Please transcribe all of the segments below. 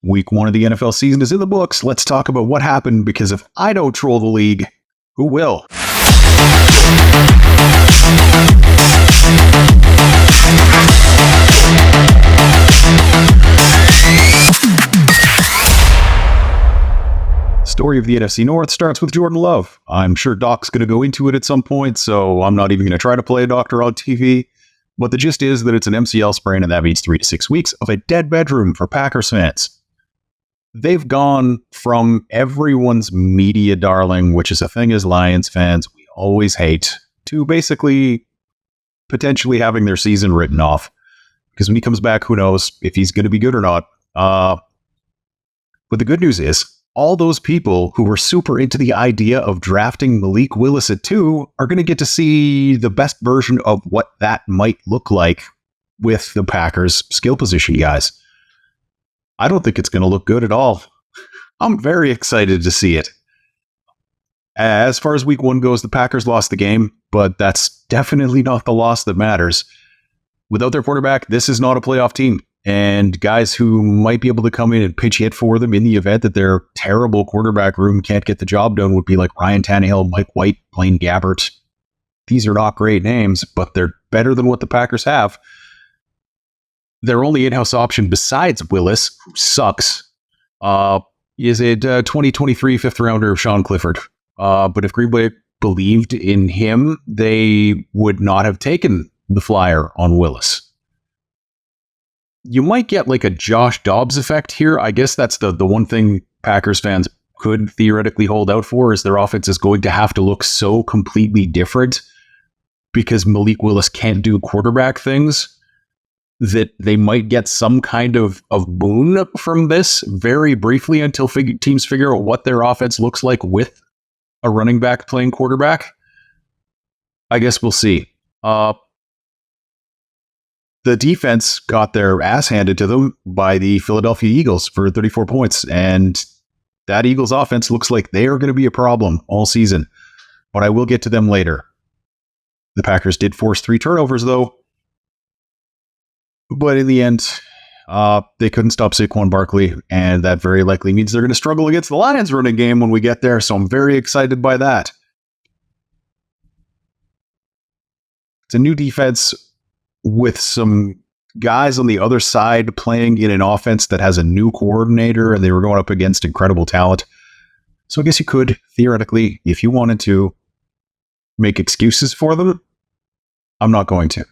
Week 1 of the NFL season is in the books. Let's talk about what happened, because if I don't troll the league, who will? Story of the NFC North starts with Jordan Love. I'm sure Doc's going to go into it at some point, so I'm not even going to try to play a doctor on TV. But the gist is that it's an MCL sprain, and that means 3 to 6 weeks of a dead bedroom for Packers fans. They've gone from everyone's media darling, which is a thing as Lions fans we always hate, to basically potentially having their season written off. Because when he comes back, who knows if he's going to be good or not. But the good news is, all those people who were super into the idea of drafting Malik Willis at 2 are going to get to see the best version of what that might look like with the Packers skill position guys. I don't think it's going to look good at all. I'm very excited to see it. As far as week 1 goes, the Packers lost the game, but that's definitely not the loss that matters. Without their quarterback, this is not a playoff team. And guys who might be able to come in and pitch hit for them in the event that their terrible quarterback room can't get the job done would be like Ryan Tannehill, Mike White, Blaine Gabbert. These are not great names, but they're better than what the Packers have. Their only in-house option besides Willis, who sucks, is a 2023 fifth rounder Sean Clifford. But if Green Bay believed in him, they would not have taken the flyer on Willis. You might get like a Josh Dobbs effect here. I guess that's the one thing Packers fans could theoretically hold out for, is their offense is going to have to look so completely different because Malik Willis can't do quarterback things that they might get some kind of boon from this very briefly until teams figure out what their offense looks like with a running back playing quarterback. I guess we'll see. The defense got their ass handed to them by the Philadelphia Eagles for 34 points, and that Eagles offense looks like they are going to be a problem all season, but I will get to them later. The Packers did force 3 turnovers, though, but in the end, they couldn't stop Saquon Barkley, and that very likely means they're going to struggle against the Lions running game when we get there, so I'm very excited by that. It's a new defense with some guys on the other side playing in an offense that has a new coordinator, and they were going up against incredible talent. So I guess you could, theoretically, if you wanted to, make excuses for them. I'm not going to.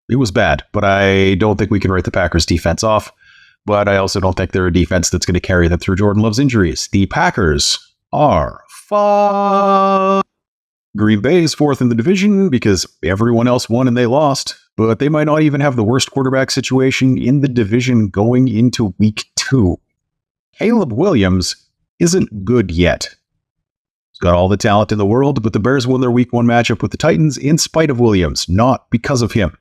It was bad, but I don't think we can write the Packers defense off. But I also don't think they're a defense that's going to carry them through Jordan Love's injuries. The Packers are fine. Green Bay is 4th in the division because everyone else won and they lost, but they might not even have the worst quarterback situation in the division going into week 2. Caleb Williams isn't good yet. He's got all the talent in the world, but the Bears won their week 1 matchup with the Titans in spite of Williams, not because of him.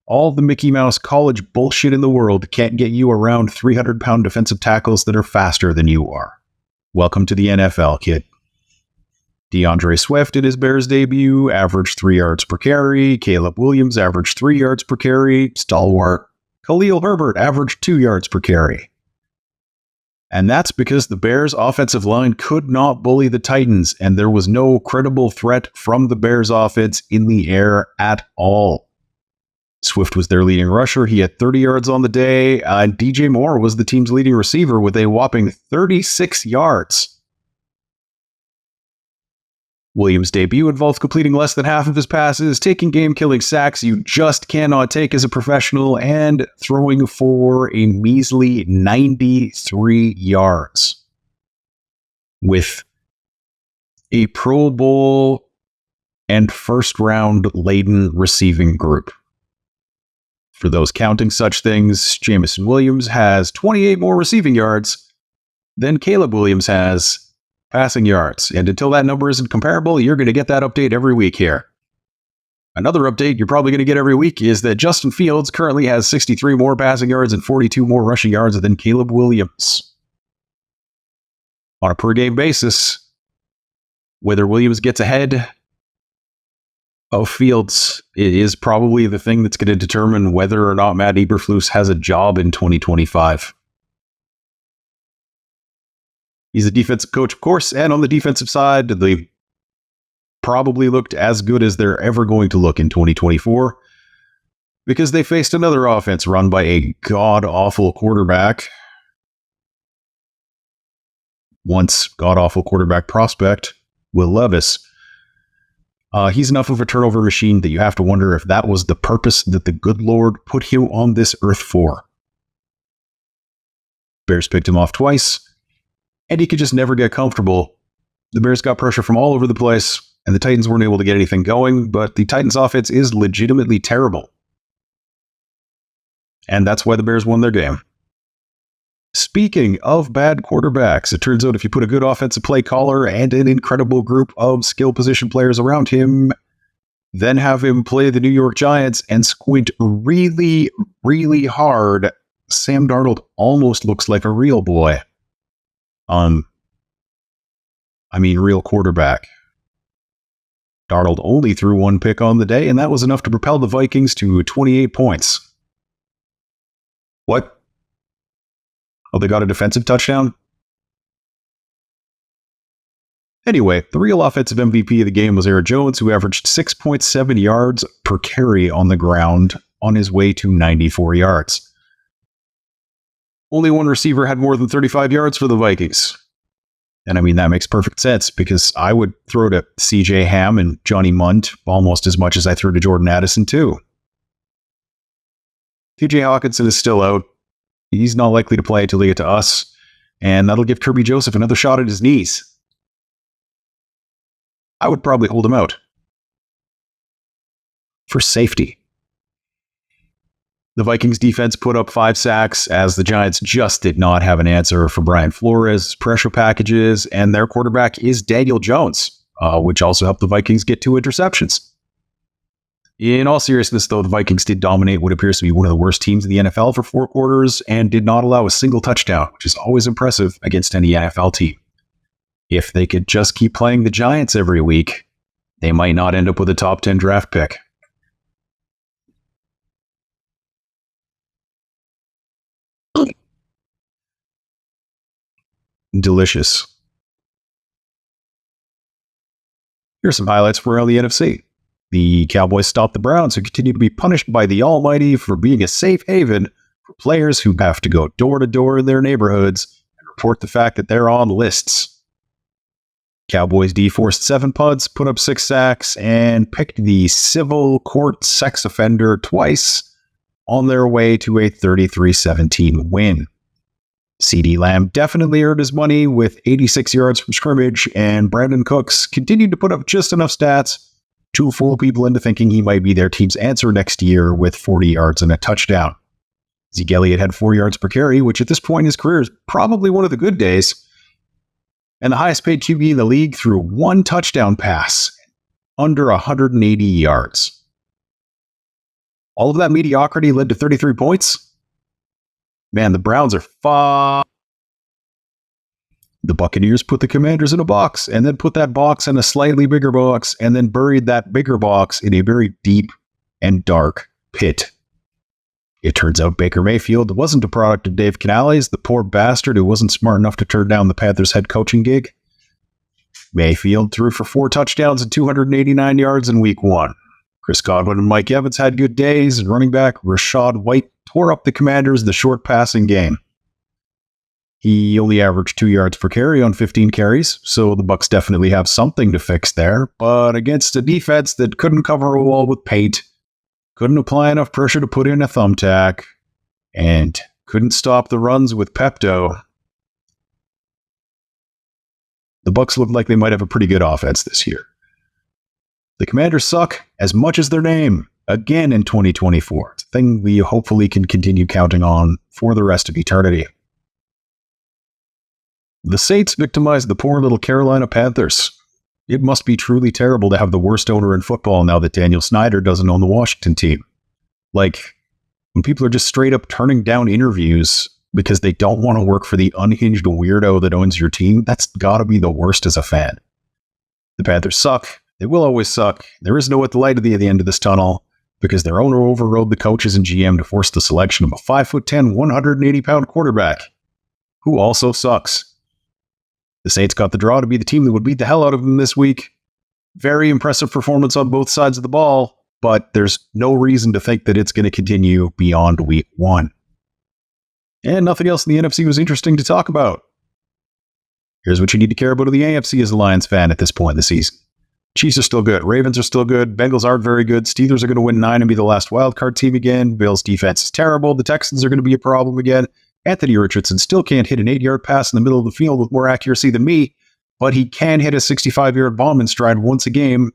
All the Mickey Mouse college bullshit in the world can't get you around 300-pound defensive tackles that are faster than you are. Welcome to the NFL, kid. DeAndre Swift in his Bears debut averaged 3 yards per carry. Caleb Williams averaged 3 yards per carry. Stalwart Khalil Herbert averaged 2 yards per carry. And that's because the Bears' offensive line could not bully the Titans, and there was no credible threat from the Bears' offense in the air at all. Swift was their leading rusher. He had 30 yards on the day, and DJ Moore was the team's leading receiver with a whopping 36 yards. Williams' debut involved completing less than half of his passes, taking game-killing sacks you just cannot take as a professional, and throwing for a measly 93 yards. With a Pro Bowl and first-round laden receiving group. For those counting such things, Jamison Williams has 28 more receiving yards than Caleb Williams has passing yards. And until that number isn't comparable, you're going to get that update every week here. Another update you're probably going to get every week is that Justin Fields currently has 63 more passing yards and 42 more rushing yards than Caleb Williams. On a per-game basis, whether Williams gets ahead of Fields is probably the thing that's going to determine whether or not Matt Eberflus has a job in 2025. He's a defensive coach, of course, and on the defensive side, they probably looked as good as they're ever going to look in 2024 because they faced another offense run by a god-awful quarterback. Once god-awful quarterback prospect, Will Levis. He's enough of a turnover machine that you have to wonder if that was the purpose that the good Lord put him on this earth for. Bears picked him off twice, and he could just never get comfortable. The Bears got pressure from all over the place, and the Titans weren't able to get anything going, but the Titans' offense is legitimately terrible. And that's why the Bears won their game. Speaking of bad quarterbacks, it turns out if you put a good offensive play caller and an incredible group of skill position players around him, then have him play the New York Giants and squint really, really hard, Sam Darnold almost looks like a real boy. Real quarterback. Darnold only threw one pick on the day, and that was enough to propel the Vikings to 28 points. What? Oh, they got a defensive touchdown? Anyway, the real offensive MVP of the game was Aaron Jones, who averaged 6.7 yards per carry on the ground on his way to 94 yards. Only one receiver had more than 35 yards for the Vikings. And that makes perfect sense because I would throw to CJ Ham and Johnny Munt almost as much as I threw to Jordan Addison too. TJ Hawkinson is still out. He's not likely to play until they get to us, and that'll give Kirby Joseph another shot at his knees. I would probably hold him out. For safety. The Vikings defense put up 5 sacks as the Giants just did not have an answer for Brian Flores' pressure packages, and their quarterback is Daniel Jones, which also helped the Vikings get 2 interceptions. In all seriousness, though, the Vikings did dominate what appears to be one of the worst teams in the NFL for 4 quarters and did not allow a single touchdown, which is always impressive against any NFL team. If they could just keep playing the Giants every week, they might not end up with a top 10 draft pick. Delicious. Here's some highlights for around the NFC. The Cowboys stopped the Browns, who continue to be punished by the Almighty for being a safe haven for players who have to go door to door in their neighborhoods and report the fact that they're on lists. Cowboys D forced 7 punts, put up 6 sacks, and picked the civil court sex offender twice on their way to a 33-17 win. CeeDee Lamb definitely earned his money with 86 yards from scrimmage, and Brandon Cooks continued to put up just enough stats to fool people into thinking he might be their team's answer next year with 40 yards and a touchdown. Zeke Elliott had 4 yards per carry, which at this point in his career is probably one of the good days. And the highest paid QB in the league threw 1 touchdown pass, under 180 yards. All of that mediocrity led to 33 points? Man, the Browns are far. The Buccaneers put the Commanders in a box, and then put that box in a slightly bigger box, and then buried that bigger box in a very deep and dark pit. It turns out Baker Mayfield wasn't a product of Dave Canales, the poor bastard who wasn't smart enough to turn down the Panthers' head coaching gig. Mayfield threw for 4 touchdowns and 289 yards in Week 1. Chris Godwin and Mike Evans had good days, and running back Rachaad White tore up the Commanders in the short passing game. He only averaged 2 yards per carry on 15 carries, so the Bucs definitely have something to fix there, but against a defense that couldn't cover a wall with paint, couldn't apply enough pressure to put in a thumbtack, and couldn't stop the runs with Pepto, the Bucs look like they might have a pretty good offense this year. The Commanders suck as much as their name, again in 2024. It's a thing we hopefully can continue counting on for the rest of eternity. The Saints victimized the poor little Carolina Panthers. It must be truly terrible to have the worst owner in football now that Daniel Snyder doesn't own the Washington team. Like, when people are just straight up turning down interviews because they don't want to work for the unhinged weirdo that owns your team, that's gotta be the worst as a fan. The Panthers suck, They will always suck. There is no light at the end of this tunnel because their owner overrode the coaches and GM to force the selection of a 5'10", 180-pound quarterback, who also sucks. The Saints got the draw to be the team that would beat the hell out of them this week. Very impressive performance on both sides of the ball, but there's no reason to think that it's going to continue beyond week 1. And nothing else in the NFC was interesting to talk about. Here's what you need to care about in the AFC as a Lions fan at this point in the season. Chiefs are still good. Ravens are still good. Bengals aren't very good. Steelers are going to win 9 and be the last wildcard team again. Bills' defense is terrible. The Texans are going to be a problem again. Anthony Richardson still can't hit an 8-yard pass in the middle of the field with more accuracy than me, but he can hit a 65-yard bomb in stride once a game,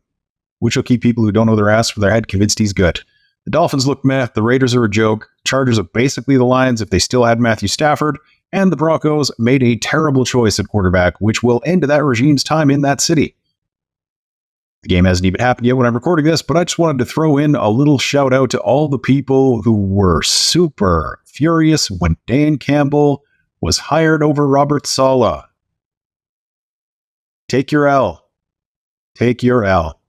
which will keep people who don't know their ass for their head convinced he's good. The Dolphins look meh. The Raiders are a joke. Chargers are basically the Lions if they still had Matthew Stafford. And the Broncos made a terrible choice at quarterback, which will end that regime's time in that city. The game hasn't even happened yet when I'm recording this, but I just wanted to throw in a little shout out to all the people who were super furious when Dan Campbell was hired over Robert Saleh. Take your L. Take your L.